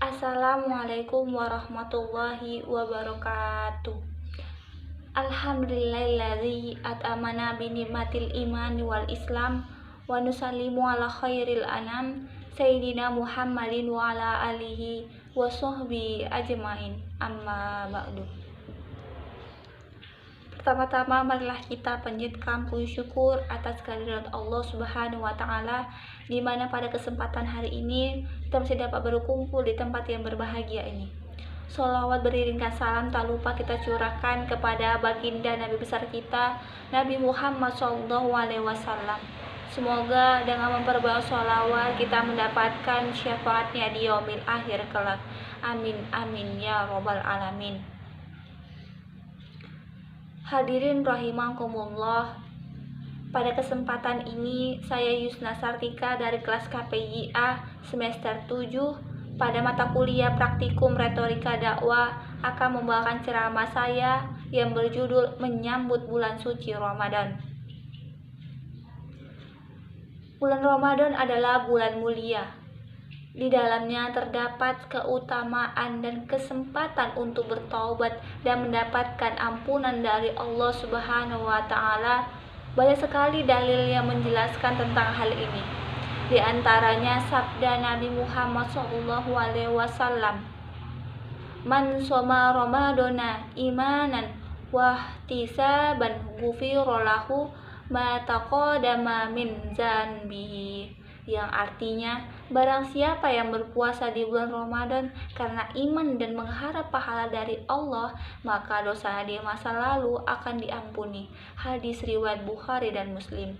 Assalamualaikum warahmatullahi wabarakatuh. Alhamdulillahilladzi at'amana bi ni'matil imani wal islam wa nusallimu ala khairil anam sayyidina Muhammadin wa ala alihi wa sahbihi ajmain. Amma ba'du. Pertama-tama marilah kita panjatkan puji syukur atas kehadirat Allah Subhanahu wa taala, di mana pada kesempatan hari ini kita masih dapat berkumpul di tempat yang berbahagia ini. Sholawat beriringkan salam tak lupa kita curahkan kepada baginda Nabi besar kita, Nabi Muhammad SAW. Semoga dengan memperbanyak sholawat kita mendapatkan syafaatnya di yaumil akhir kelak. Amin amin ya robbal alamin. Hadirin rahimakumullah, pada kesempatan ini saya Yusna Sartika dari kelas KPIA semester 7 pada mata kuliah praktikum retorika dakwah akan membawakan ceramah saya yang berjudul Menyambut Bulan Suci Ramadan. Bulan Ramadan adalah bulan mulia. Di dalamnya terdapat keutamaan dan kesempatan untuk bertaubat dan mendapatkan ampunan dari Allah Subhanahu wa taala. Banyak sekali dalil yang menjelaskan tentang hal ini. Di antaranya sabda Nabi Muhammad SAW, "Man shoma Ramadana imanan wa ihtisaban ghufira lahu ma taqaddama min dzanbihi." Yang artinya, barang siapa yang berpuasa di bulan Ramadan karena iman dan mengharap pahala dari Allah, maka dosa di masa lalu akan diampuni. Hadis riwayat Bukhari dan Muslim.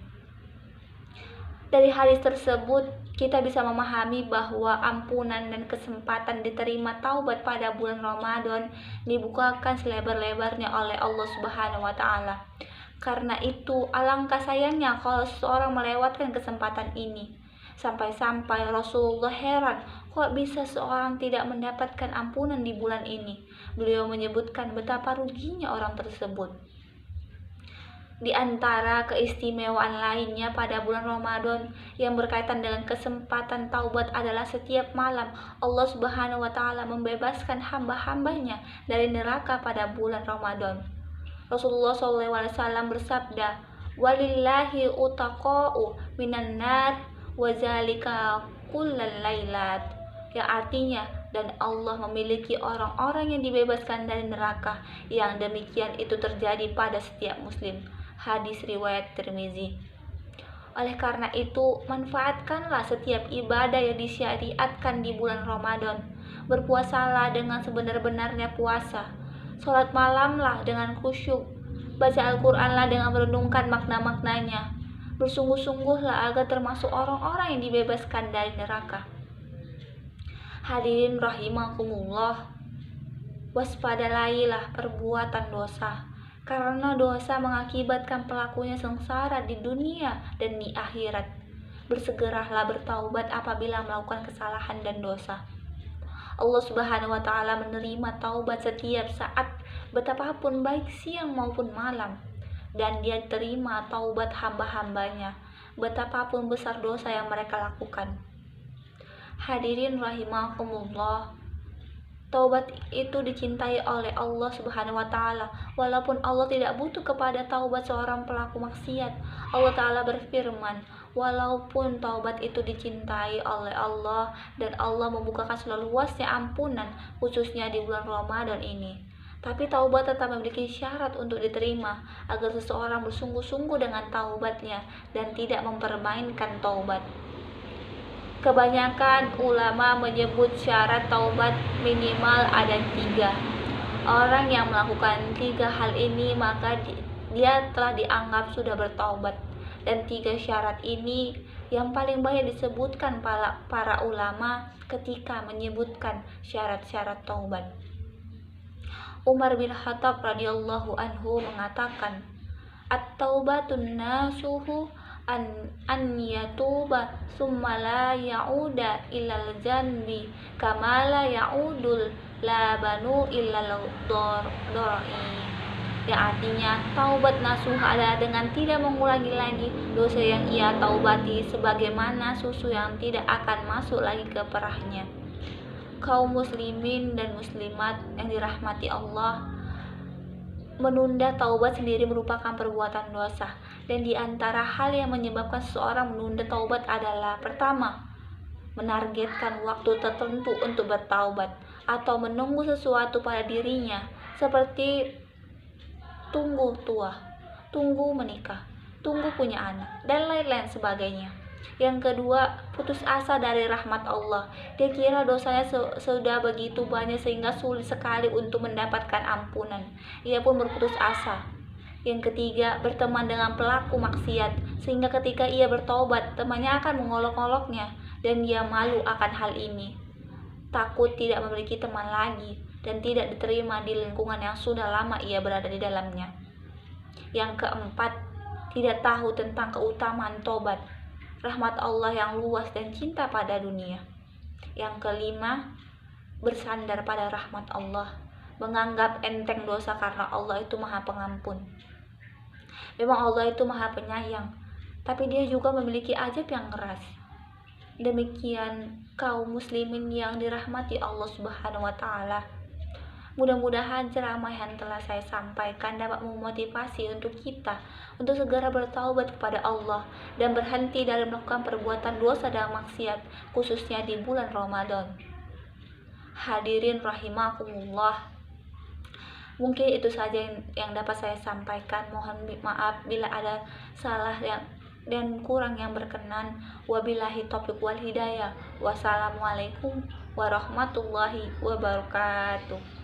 Dari hadis tersebut, kita bisa memahami bahwa ampunan dan kesempatan diterima taubat pada bulan Ramadan dibukakan selebar-lebarnya oleh Allah Subhanahu wa taala. Karena itu, alangkah sayangnya kalau seseorang melewatkan kesempatan ini. Sampai-sampai Rasulullah heran, kok bisa seorang tidak mendapatkan ampunan di bulan ini? Beliau menyebutkan betapa ruginya orang tersebut. Di antara keistimewaan lainnya pada bulan Ramadan yang berkaitan dengan kesempatan taubat adalah setiap malam Allah Subhanahu wa taala membebaskan hamba-hambanya dari neraka pada bulan Ramadan. Rasulullah SAW bersabda, "Walillahi utaqa'u minan nar wazalika kullal lailat," yang artinya, dan Allah memiliki orang-orang yang dibebaskan dari neraka, yang demikian itu terjadi pada setiap muslim. Hadis riwayat Tirmizi. Oleh karena itu, manfaatkanlah setiap ibadah yang disyariatkan di bulan Ramadan. Berpuasalah dengan sebenar-benarnya puasa. Sholat malamlah dengan khusyuk. Baca Al-Qur'anlah dengan merenungkan makna-maknanya. Bersungguh-sungguhlah agar termasuk orang-orang yang dibebaskan dari neraka. Hadirin rahimakumullah, waspadailah perbuatan dosa, karena dosa mengakibatkan pelakunya sengsara di dunia dan di akhirat. Bersegeralah bertaubat apabila melakukan kesalahan dan dosa. Allah Subhanahu wa taala menerima taubat setiap saat, betapapun baik siang maupun malam. Dan Dia terima taubat hamba-hambanya, betapapun besar dosa yang mereka lakukan. Hadirin rahimakumullah, taubat itu dicintai oleh Allah Subhanahu wa taala. Walaupun Allah tidak butuh kepada taubat seorang pelaku maksiat, Allah taala berfirman, walaupun taubat itu dicintai oleh Allah dan Allah membukakan seluasnya ampunan khususnya di bulan Ramadan ini, tapi taubat tetap memiliki syarat untuk diterima, agar seseorang bersungguh-sungguh dengan taubatnya dan tidak mempermainkan taubat. Kebanyakan ulama menyebut syarat taubat minimal ada 3. Orang yang melakukan 3 hal ini maka dia telah dianggap sudah bertaubat. Dan 3 syarat ini yang paling banyak disebutkan para ulama ketika menyebutkan syarat-syarat taubat. Umar bin Khattab radhiyallahu anhu mengatakan, "At-taubatun nasuhu an yatuba summa la ya'uda ilal janbi kama la ya'udul labanu illal dhar'i." Yang artinya, taubat nasuh adalah dengan tidak mengulangi lagi dosa yang ia taubati, sebagaimana susu yang tidak akan masuk lagi ke perahnya. kaum muslimin dan muslimat yang dirahmati Allah, menunda taubat sendiri merupakan perbuatan dosa. Dan di antara hal yang menyebabkan seseorang menunda taubat adalah: pertama, menargetkan waktu tertentu untuk bertaubat, atau menunggu sesuatu pada dirinya seperti tunggu tua, tunggu menikah, tunggu punya anak, dan lain-lain sebagainya. Yang kedua, putus asa dari rahmat Allah. Dia kira dosanya sudah begitu banyak sehingga sulit sekali untuk mendapatkan ampunan. Ia pun berputus asa. Yang ketiga, berteman dengan pelaku maksiat, sehingga ketika ia bertobat, temannya akan mengolok-oloknya, dan dia malu akan hal ini. Takut tidak memiliki teman lagi, dan tidak diterima di lingkungan yang sudah lama ia berada di dalamnya. Yang keempat, tidak tahu tentang keutamaan tobat, rahmat Allah yang luas dan cinta pada dunia. Yang kelima, bersandar pada rahmat Allah, menganggap enteng dosa karena Allah itu Maha Pengampun. Memang Allah itu Maha Penyayang, tapi Dia juga memiliki azab yang keras. Demikian kaum muslimin yang dirahmati Allah Subhanahu wa taala. Mudah-mudahan ceramah yang telah saya sampaikan dapat memotivasi untuk kita untuk segera bertaubat kepada Allah dan berhenti dari melakukan perbuatan dosa dan maksiat, khususnya di bulan Ramadan. Hadirin rahimakumullah, mungkin itu saja yang dapat saya sampaikan. Mohon maaf bila ada salah dan kurang yang berkenan. Wabillahi taufiq wal hidayah. Wassalamualaikum warahmatullahi wabarakatuh.